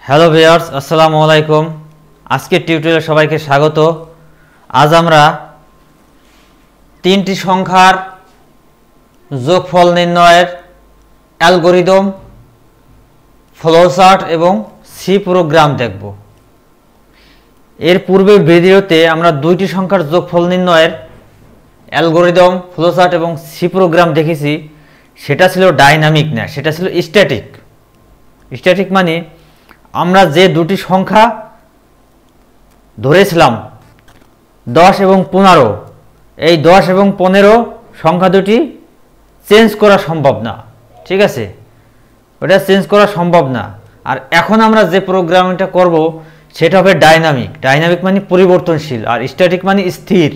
Hello viewers, আসসালামু আলাইকুম। আজকের টিউটোরিয়ালে সবাইকে স্বাগত। আজ আমরা তিনটি সংখ্যার যোগফল নির্ণয়ের অ্যালগরিদম, ফ্লোচার্ট এবং সি প্রোগ্রাম দেখব। এর পূর্বের ভিডিওতে আমরা দুইটি সংখ্যার যোগফল নির্ণয়ের অ্যালগরিদম, ফ্লোচার্ট এবং সি প্রোগ্রাম দেখেছি। সেটা ছিল ডাইনামিক না, সেটা ছিল স্ট্যাটিক। স্ট্যাটিক মানে আমরা যে দুটি সংখ্যা ধরেছিলাম 10 এবং 15, এই 10 এবং 15 সংখ্যা দুটি চেঞ্জ করা সম্ভব না, ঠিক আছে? ওটা চেঞ্জ করা সম্ভব না। আর এখন আমরা যে প্রোগ্রামিংটা করব সেটা হবে ডাইনামিক। ডাইনামিক মানে পরিবর্তনশীল, আর স্ট্যাটিক মানে স্থির।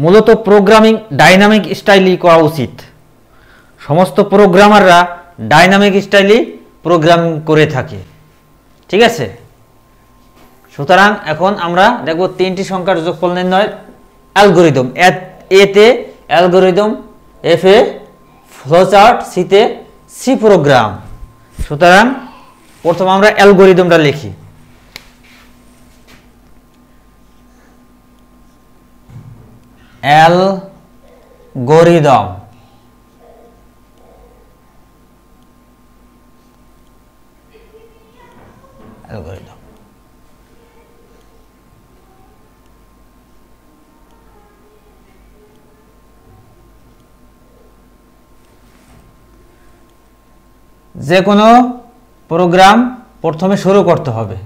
মূলত প্রোগ্রামিং ডাইনামিক স্টাইলই করা উচিত। সমস্ত প্রোগ্রামাররা ডাইনামিক স্টাইলই প্রোগ্রামিং করে থাকে, ঠিক আছে? সুতরাং এখন আমরা দেখব তিনটি সংখ্যার যোগফল নির্ণয়ের অ্যালগরিদম। এতে অ্যালগরিদম, এফে ফ্লোচার্ট, সিতে সি প্রোগ্রাম। সুতরাং প্রথম আমরা অ্যালগরিদমটা লিখি। অ্যালগরিদম অ্যালগরিদম যে কোনো প্রোগ্রাম প্রথমে শুরু করতে হবে।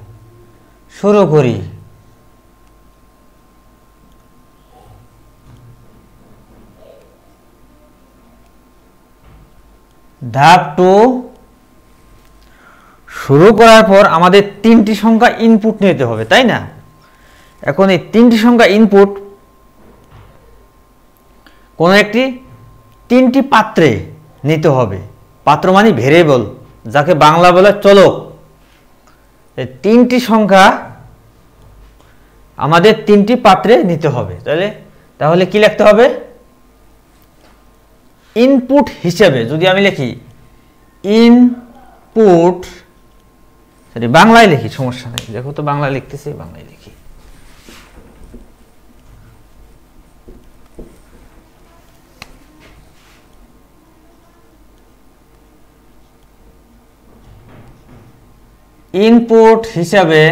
শুরু করি। ধাপ 2, শুরু করার পর আমাদের তিনটি সংখ্যা ইনপুট নিতে হবে, তাই না? এখন এই তিনটি সংখ্যা ইনপুট কোনো একটি তিনটি পাত্রে নিতে হবে। পাত্র মানে ভেরিয়েবল, যাকে বাংলা বলে চলক। এই তিনটি সংখ্যা আমাদের তিনটি পাত্রে নিতে হবে। তাহলে কি লিখতে হবে? ইনপুট হিসেবে যদি আমি লিখি ইনপুট, বাংলায় লিখি, সমস্যা নেই। দেখো তো বাংলায় লিখতেছি, বাংলায় লিখি। ইনপুট হিসাবে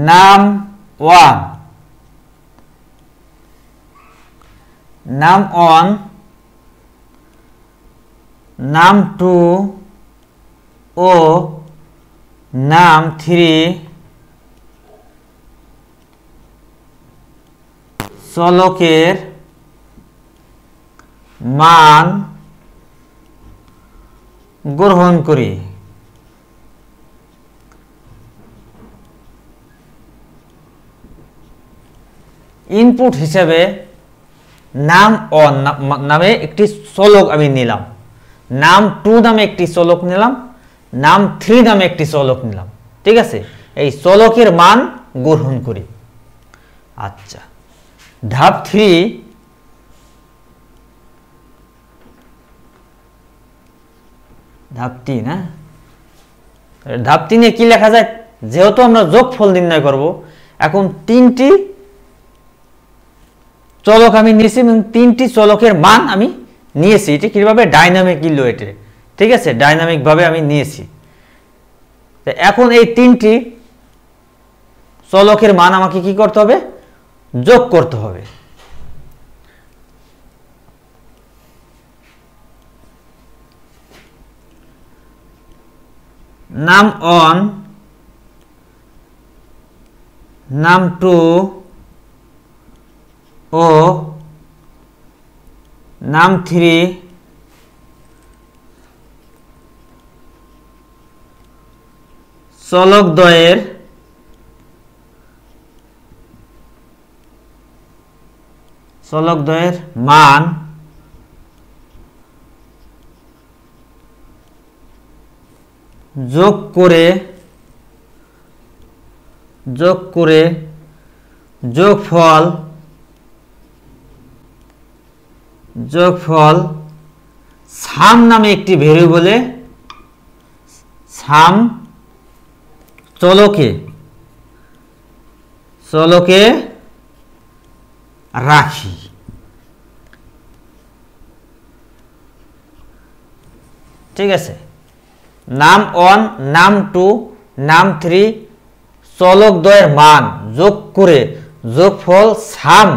নাম 1, নাম 1, নাম 2 ও নাম 3 চলকের মান গ্রহণ করি। ইনপুট হিসেবে নাম 1 নামে একটি চলক আমি নিলাম, নাম 2 নামে একটি চলক নিলাম, নাম 3 নামে একটি চলক নিলাম, ঠিক আছে? এই চলকের মান গ্রহণ করি। আচ্ছা, ধাপ 3, ধাপ 3, হ্যাঁ, ধাপ 3 এ কি লেখা যায়? যেহেতু আমরা যোগফল নির্ণয় করব, এখন তিনটি চলক আমি নিয়েছি এবং তিনটি চলকের মান আমি নিয়েছি। এটি কিভাবে? ডাইনামিক ইভ্যালুয়েটে, ঠিক আছে? ডাইনামিক ভাবে আমি নিয়েছি। এখন এই তিনটি চলকের মান আমাকে কি করতে হবে? যোগ করতে হবে। নাম 1, নাম 2 ও নাম 3 চলকদ্বয়ের মান যোগ করে যোগফল যোগফল সাম নামে একটি ভেরিয়েবলে সাম চলকে রাখি। ঠিক আছে, নাম 1 নাম 2 নাম 3 চলক দ্বয়ের মান যোগ করে যোগফল সাম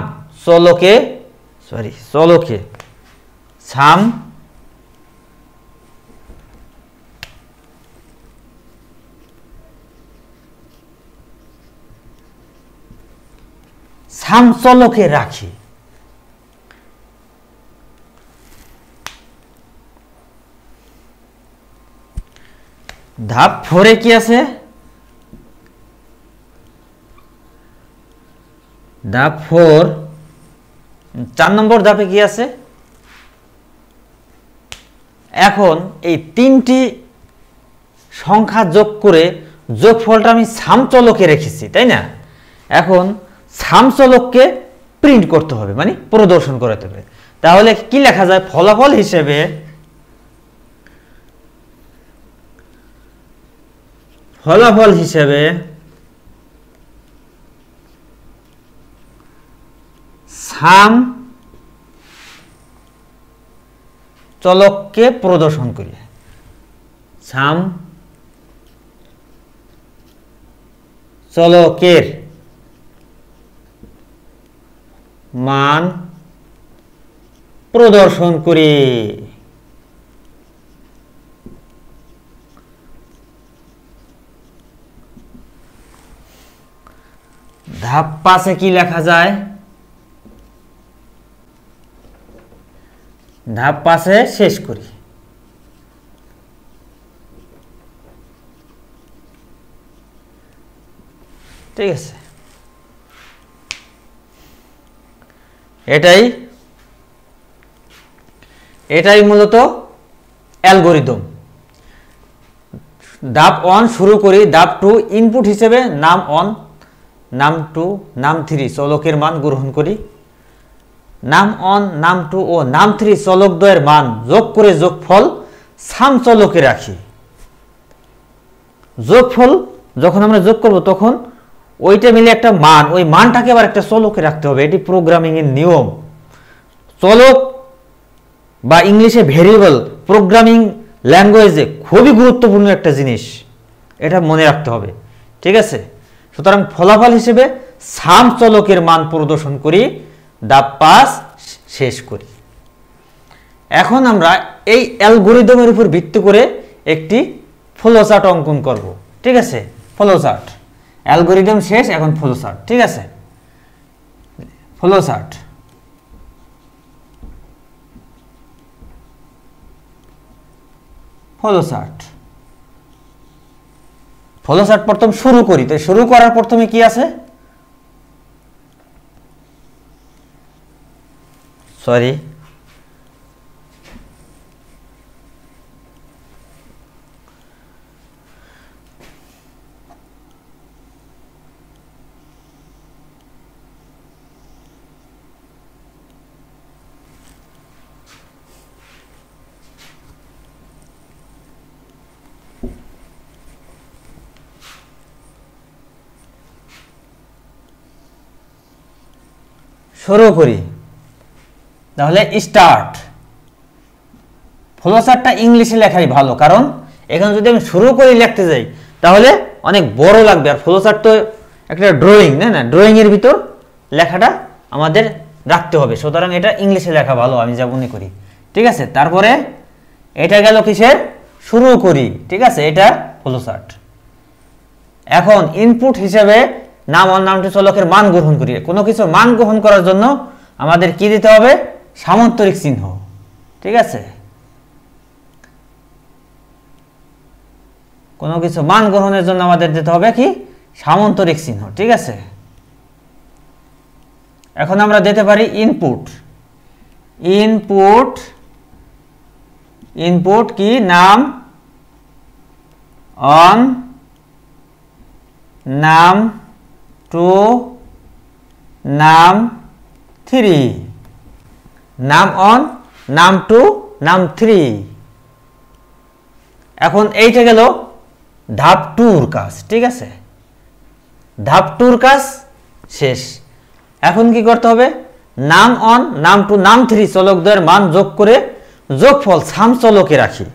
চলকে সাম চলকে রাখি। ধাপ 4 কি আছে? ধাপ 4 4 নম্বর ধাপে কি আছে? এখন এই তিনটি সংখ্যা যোগ করে যোগফলটা আমি সামচলকে রেখেছি, তাই না? এখন সামচলককে প্রিন্ট করতে হবে, মানে প্রদর্শন করতে হবে। তাহলে কি লেখা যায়? ফলাফল হিসেবে সাম চলককে প্রদর্শন করি। সাম চলকের মান প্রদর্শন করি। ধাপ 5 কি লেখা যায়? ধাপ 5 শেষ করি। ঠিক আছে, এটাই মূলত অ্যালগরিদম। ধাপ 1 শুরু করি। ধাপ 2 ইনপুট হিসেবে নাম 1 নাম 2 নাম 3 চলকের মান গ্রহণ করি। নাম 1 নাম 2 ও নাম 3 চলক দ্বয়ের মান যোগ করে যোগফল সাম চলকে রাখি। যোগফল যখন আমরা যোগ করব তখন ওইটা মিলে একটা মান, ওই মানটাকে আবার একটা চলকে রাখতে হবে। এটি প্রোগ্রামিং এর নিয়ম। চলক বা ইংলিশে ভেরিয়েবল প্রোগ্রামিং ল্যাঙ্গুয়েজে খুবই গুরুত্বপূর্ণ একটা জিনিস, এটা মনে রাখতে হবে। ঠিক আছে, সুতরাং ফলাফল হিসেবে সাম চলকের মান প্রদর্শন করি। ধাপ 5 শেষ করি। এখন আমরা এই অ্যালগরিদমের উপর ভিত্তি করে একটি ফ্লোচার্ট অঙ্কন করব। ঠিক আছে, ফ্লোচার্ট। অ্যালগরিদম শেষ, এখন ফ্লোচার্ট। ঠিক আছে, ফ্লোচার্ট। প্রথম শুরু করি। তো শুরু করার প্রথমে কি আছে? সরি, শুরু করি। তাহলে স্টার্ট। ফ্লোচার্টটা ইংলিশে লেখাই ভালো, কারণ এখানে যদি আমি শুরু করি লিখতে যাই তাহলে অনেক বড় লাগবে। আর ফ্লোচার্ট তো একটা ড্রয়িং, না ড্রয়িং এর ভিতর লেখাটা আমাদের রাখতে হবে, সুতরাং এটা ইংলিশে লেখা ভালো, আমি যা মনে করি। ঠিক আছে, তারপরে এটা গেল কিসের? শুরু করি। ঠিক আছে, এটা ফ্লোচার্ট। এখন ইনপুট হিসেবে নাম 1 নাম 2 চলকের মান গ্রহণ করি। কোনো কিছু মান গ্রহণ করার জন্য আমাদের কি দিতে হবে? সামান্তরিক চিহ্ন। ঠিক আছে, কোনো কিছু মান গ্রহণের জন্য আমাদের দিতে হবে কি? সামান্তরিক চিহ্ন। ঠিক আছে, এখন আমরা দিতে পারি ইনপুট কি? নাম 1 নাম 2 নাম 3 নাম 1, নাম 2, নাম 3। এখন এইটা গেল ধাপ 2-র কাজ, ঠিক আছে। ধাপ 2-র কাজ শেষ। এখন কি করতে হবে, নাম 1, নাম 2, নাম 3 চলকদ্বয়ের মান যোগ করে যোগফল সাম চলকে রাখি।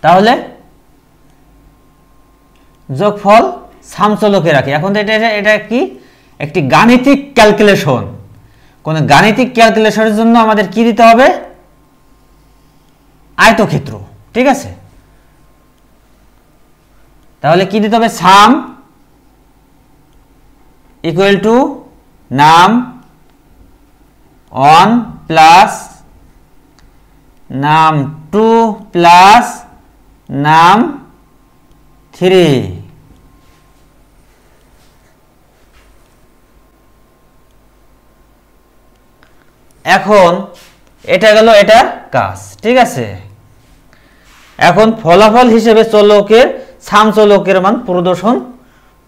তাহলে যোগফল সাম চলকে রাখি। এখন এটা কি, একটি গাণিতিক ক্যালকুলেশন। কোন গাণিতিক ক্যালকুলেশনের জন্য আমাদের কি দিতে হবে, আয়তক্ষেত্র, ঠিক আছে। তাহলে কি দিতে হবে, সাম ইকুয়াল টু নাম 1 প্লাস নাম 2 প্লাস নাম 3। এখন এটা গেল এটার কাজ, ঠিক আছে। এখন ফলাফল হিসেবে চলকের সাম চলকের মান প্রদর্শন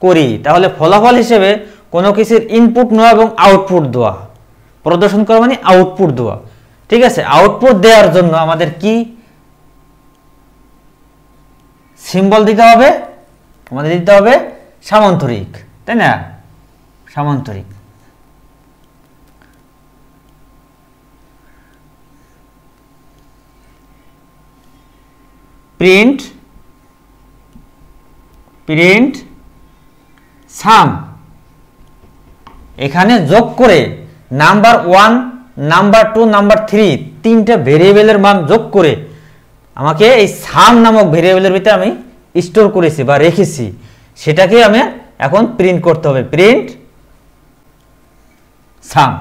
করি। তাহলে ফলাফল হিসেবে কোনো কিছুর ইনপুট নেওয়া এবং আউটপুট দেওয়া, প্রদর্শন করা মানে আউটপুট দেওয়া, ঠিক আছে। আউটপুট দেওয়ার জন্য আমাদের কি সিম্বল দিতে হবে, আমাদের দিতে হবে সামান্তরিক, তাই না, সামান্তরিক। প্রিন্ট সাম, এখানে যোগ করে নাম্বার 1, নাম্বার 2, নাম্বার 3 তিনটা ভেরিয়েবলের মান যোগ করে আমাকে এই সাম নামক ভেরিয়েবলের ভিতরে আমি স্টোর করেছি বা রেখেছি, সেটাকে আমি এখন প্রিন্ট করতে হবে, প্রিন্ট সাম।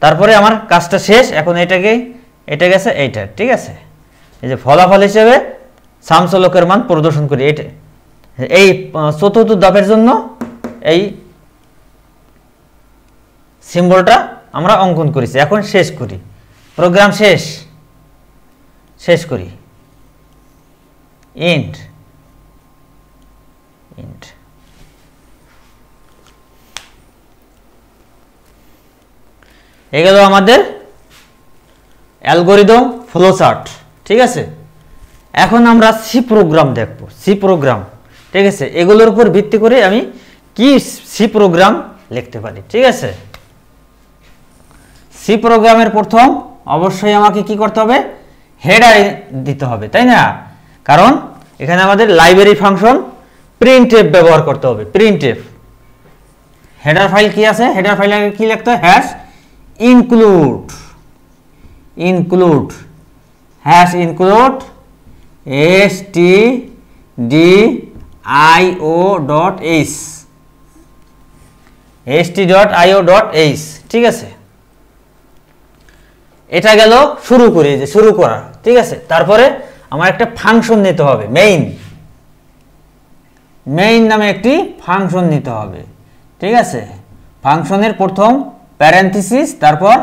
তারপরে আমার কাজটা শেষ। এখন এটা গেছে এইটা, ঠিক আছে। এই যে ফলাফল হিসেবে সাম চলকের মান প্রদর্শন করি, এটা এই চতুর্থ ধাপের জন্য এই সিম্বলটা আমরা অঙ্কন করেছি। এখন শেষ করি, প্রোগ্রাম শেষ করি। ইন্ট এগুলো আমাদের অ্যালগরিদম ফ্লোচার্ট, ঠিক আছে। এখন আমরা সি প্রোগ্রাম দেখব, সি প্রোগ্রাম, ঠিক আছে। এগুলোর উপর ভিত্তি করে আমি কি সি প্রোগ্রাম লিখতে পারি, ঠিক আছে। সি প্রোগ্রামের প্রথম অবশ্যই আমাকে কি করতে হবে, হেডার দিতে হবে, তাই না। কারণ এখানে আমাদের লাইব্রেরি ফাংশন প্রিন্টএফ ব্যবহার করতে হবে, প্রিন্টএফ। হেডার ফাইল কি আছে, হেডার ফাইলে কি লিখতে হয়, হ্যাশ ইনক্লুড stdio.h, ঠিক আছে। এটা গেল শুরু করা, ঠিক আছে। তারপরে আমার একটা ফাংশন নিতে হবে, মেইন নামে একটি ফাংশন নিতে হবে, ঠিক আছে। ফাংশনের প্রথম প্যারেনথেসিস, তারপর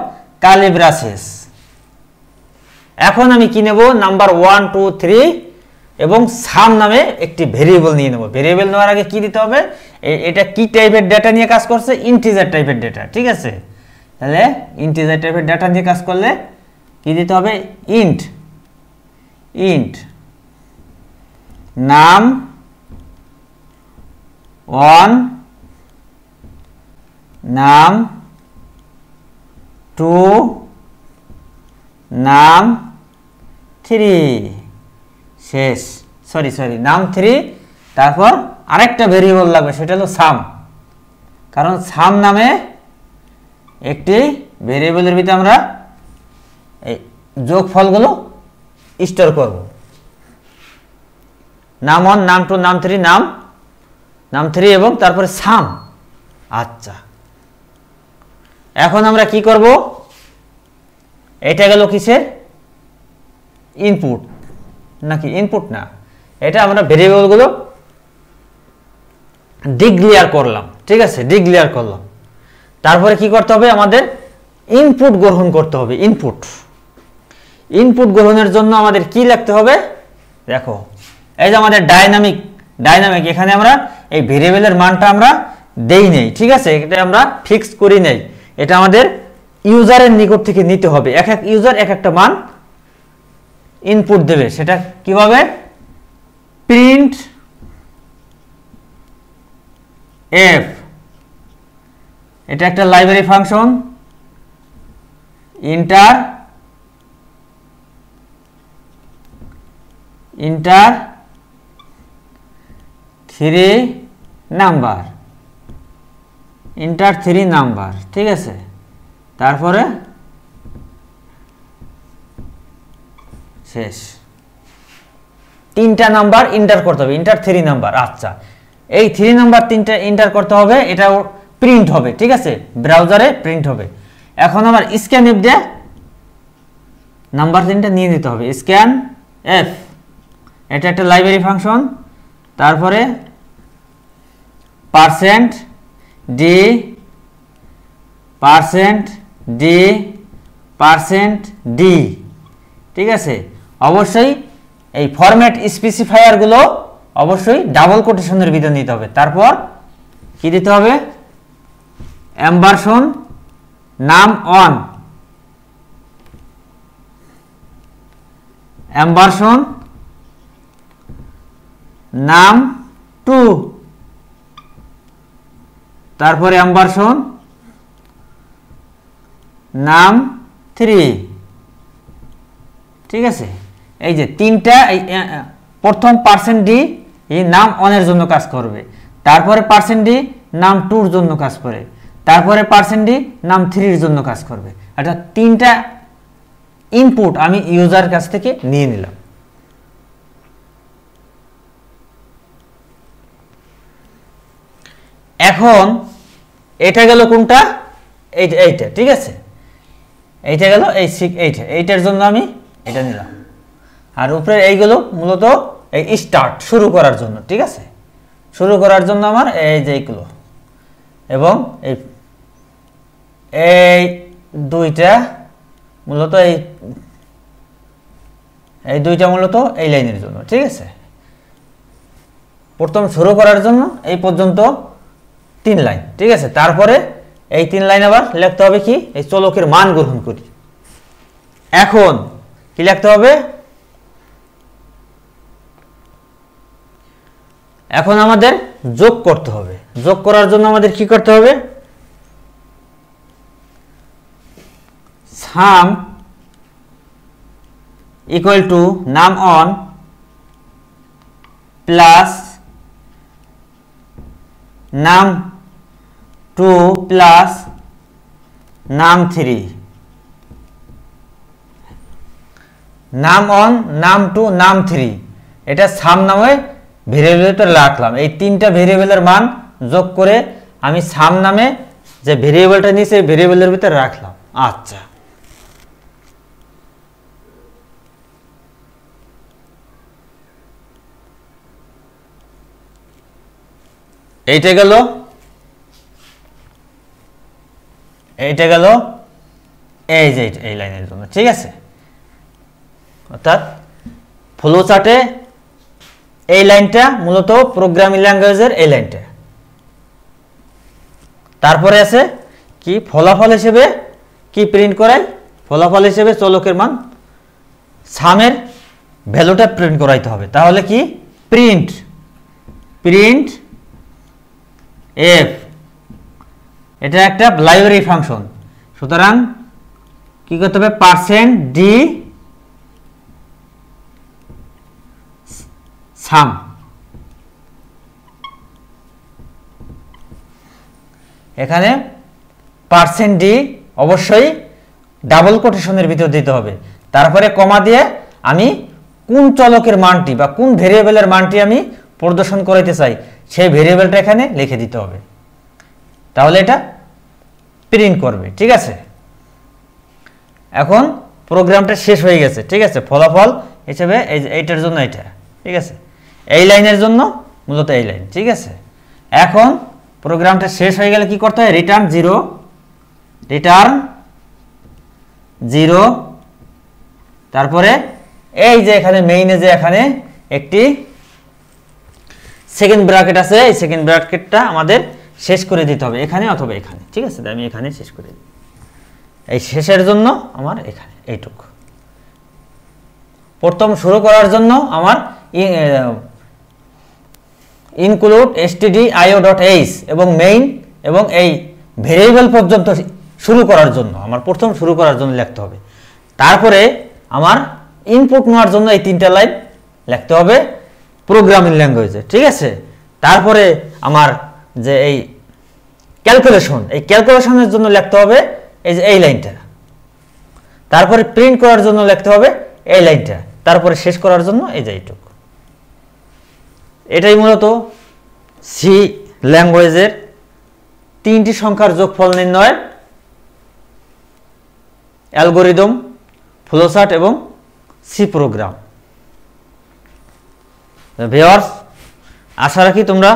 কার্লি ব্রেসেস। এখন আমি কি নেব, নাম্বার 1, 2, 3 এবং সাম নামে একটি ভেরিয়েবল নিয়ে নেব। ভেরিয়েবল নেওয়ার আগে কি দিতে হবে, এটা কি টাইপের ডেটা নিয়ে কাজ করছে, ইন্টিজার টাইপের ডেটা, ঠিক আছে। তাহলে ইন্টিজার টাইপের ডেটা নিয়ে কাজ করলে কি দিতে হবে, ইন্ট নাম 1, নাম 2, নাম 3 শেষ, সরি নাম 3। তারপর আরেকটা ভেরিয়েবল লাগবে, সেটা হলো সাম। কারণ সাম নামে একটি ভেরিয়েবলের ভিতরে আমরা এই যোগফলগুলো স্টোর করব। নাম 1, নাম 2, নাম 3, নাম 3 এবং তারপরে সাম। আচ্ছা, এখন আমরা কি করব, এটা গেল কিসের, ইনপুট নাকি ইনপুট না, এটা আমরা ভেরিয়েবলগুলো ডিক্লেয়ার করলাম, ঠিক আছে, ডিক্লেয়ার করলাম। তারপরে কি করতে হবে, আমাদের ইনপুট গ্রহণ করতে হবে। ইনপুট গ্রহণের জন্য আমাদের কি লিখতে হবে, দেখো এই যে আমাদের ডাইনামিক, এখানে আমরা এই ভেরিয়েবলের মানটা আমরা দেই নেই, ঠিক আছে, এটা আমরা ফিক্স করি নেই, এটা আমাদের ইউজারের নিকট থেকে নিতে হবে। এক এক ইউজার এক একটা মান ইনপুট দেবে, সেটা কিভাবে, প্রিন্ট এফ, এটা একটা library function, inter 3 number, inter 3 number, ঠিক আছে, তারপরে শেষ, 3টা নাম্বার ইন্টার করতে হবে, ইন্টার 3 নাম্বার। আচ্ছা, এই 3 নাম্বার 3টা ইন্টার করতে হবে, এটা প্রিন্ট হবে, ঠিক আছে, ব্রাউজারে প্রিন্ট হবে। এখন আমার স্ক্যান এফ দিয়ে নাম্বার 3টা নিয়ে নিতে হবে, স্ক্যান এফ, এটা একটা লাইব্রেরি ফাংশন, তারপরে %d %d, ঠিক আছে। অবশ্যই এই ফরম্যাট স্পেসিফায়ার গুলো অবশ্যই ডাবল কোটেশনের ভিতরে নিতে হবে। তারপর কি দিতে হবে, এমবারশন নাম 1, এমবারশন নাম 2, তারপরে এমবারশন নাম 3, ঠিক আছে। এই যে 3টা, প্রথম %d এই নাম 1 এর জন্য কাজ করবে, তারপরে %d নাম 2 এর জন্য কাজ করে, তারপরে %d নাম 3 এর জন্য কাজ করবে। এটা 3টা ইনপুট আমি ইউজার কাছ থেকে নিয়ে নিলাম। এখন এটা গেল কোনটা, এইটা, ঠিক আছে, এইটা গেল এইটার জন্য আমি এটা নিলাম, আর উপরে এইগুলো মূলত এই স্টার্ট, শুরু করার জন্য, ঠিক আছে, শুরু করার জন্য আমার এই যে এইগুলো, এবং এই দুইটা মূলত এই দুইটা মূলত এই লাইনের জন্য, ঠিক আছে। প্রথম শুরু করার জন্য এই পর্যন্ত 3 লাইন, ঠিক আছে, তারপরে এই 3 লাইন আবার লিখতে হবে কি, এই চলকের মান গ্রহণ করি। এখন কি লিখতে হবে, এখন আমাদের যোগ করতে হবে। যোগ করার জন্য আমাদের কি করতে হবে, সাম ইকুয়াল টু নাম 1 প্লাস নাম 2 প্লাস নাম 3, নাম 1 নাম 2 নাম 3, এটা সাম নামে ভেরিয়েবলটা রাখলাম। এই 3টা ভেরিয়েবলের মান যোগ করে আমি সাম নামে যে ভেরিয়েবলটা নিয়েছি এই ভেরিয়েবলের ভিতরে রাখলাম। আচ্ছা, এইটা গেল, এইটা গেল এই যে এই লাইনের জন্য, ঠিক আছে। অর্থাৎ ফ্লো চার্টে এই লাইনটা মূলত প্রোগ্রামিং ল্যাঙ্গুয়েজের এই লাইনটা। তারপরে আছে কি, ফলাফল হিসেবে কি প্রিন্ট করাই, ফলাফল হিসেবে চলকের মান সামের ভ্যালুটা প্রিন্ট করাইতে হবে। তাহলে কি, প্রিন্ট এফ, এটা একটা লাইব্রেরি ফাংশন, সুতরাং কি করতে হবে, %d সাম, এখানে %d অবশ্যই ডাবল কোটেশনের ভিতর দিতে হবে, তারপরে কমা দিয়ে আমি কোন চলকের মানটি বা কোন ভেরিয়েবলের মানটি আমি প্রদর্শন করাইতে চাই সেই ভেরিয়েবলটা এখানে লিখে দিতে হবে, তাহলে এটা প্রিন্ট করবে, ঠিক আছে। এখন প্রোগ্রামটা শেষ হয়ে গেছে, ঠিক আছে। ফলাফল হিসেবে এইটার জন্য এটা, ঠিক আছে, এই লাইনের জন্য মূলত এই লাইন, ঠিক আছে। এখন প্রোগ্রামটা শেষ হয়ে গেলে কি করতে হয়, রিটার্ন 0, তারপরে এই যে এখানে মেইনে যে এখানে একটি সেকেন্ড ব্র্যাকেট আছে, এই সেকেন্ড ব্র্যাকেটটা আমাদের শেষ করে দিতে হবে, এখানে অথবা এখানে। ঠিক আছে, আমি এখানে শেষ করে দিই। এই শেষের জন্য আমার এখানে এইটুকু। প্রথম শুরু করার জন্য আমার ইনক্লুড stdio.h এবং মেইন এবং এই ভেরিয়েবল পর্যন্ত শুরু করার জন্য আমার প্রথম শুরু করার জন্য লিখতে হবে। তারপরে আমার ইনপুট নেওয়ার জন্য এই 3টা লাইন লিখতে হবে প্রোগ্রামিং ল্যাঙ্গুয়েজে। ঠিক আছে, তারপরে আমার যে এই ক্যালকুলেশনের জন্য লিখতে হবে এই যে এই লাইনটা, তারপরে প্রিন্ট করার জন্য লিখতে হবে এই লাইনটা, তারপরে শেষ করার জন্য এই যে এইটুকু। এটাই মূলত সি ল্যাঙ্গুয়েজের 3টি সংখ্যার যোগফল নির্ণয়ের অ্যালগরিদম, ফ্লোচার্ট এবং সি প্রোগ্রাম। ভিউয়ার্স, আশা রাখি তোমরা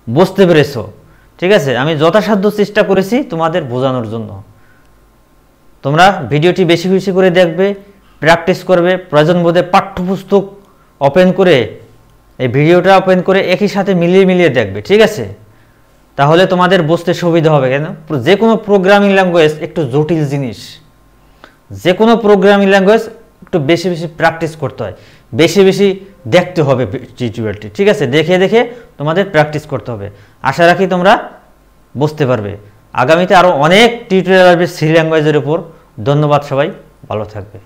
বুঝতে পেরেছো। ঠিক আছে, আমি যথাসাধ্য চেষ্টা করেছি তোমাদের বোঝানোর জন্য। তোমরা ভিডিওটি বেশি বেশি করে দেখবে, প্র্যাকটিস করবে, প্রয়োজন বোধে পাঠ্যপুস্তক ওপেন করে এই ভিডিওটা ওপেন করে একই সাথে মিলিয়ে মিলিয়ে দেখবে। ঠিক আছে, তাহলে তোমাদের বুঝতে সুবিধা হবে। কেন, যে কোনো প্রোগ্রামিং ল্যাঙ্গুয়েজ একটু জটিল জিনিস, যে কোনো প্রোগ্রামিং ল্যাঙ্গুয়েজ একটু বেশি বেশি প্র্যাকটিস করতে হয়, বেশি বেশি দেখতে হবে টিউটোরিয়ালটি। ঠিক আছে, দেখে দেখে তোমাদের প্র্যাকটিস করতে হবে। আশা রাখি তোমরা বুঝতে পারবে। আগামীতে আরও অনেক টিউটোরিয়াল আসবে সি ল্যাঙ্গুয়েজের উপর। ধন্যবাদ, সবাই ভালো থাকবে।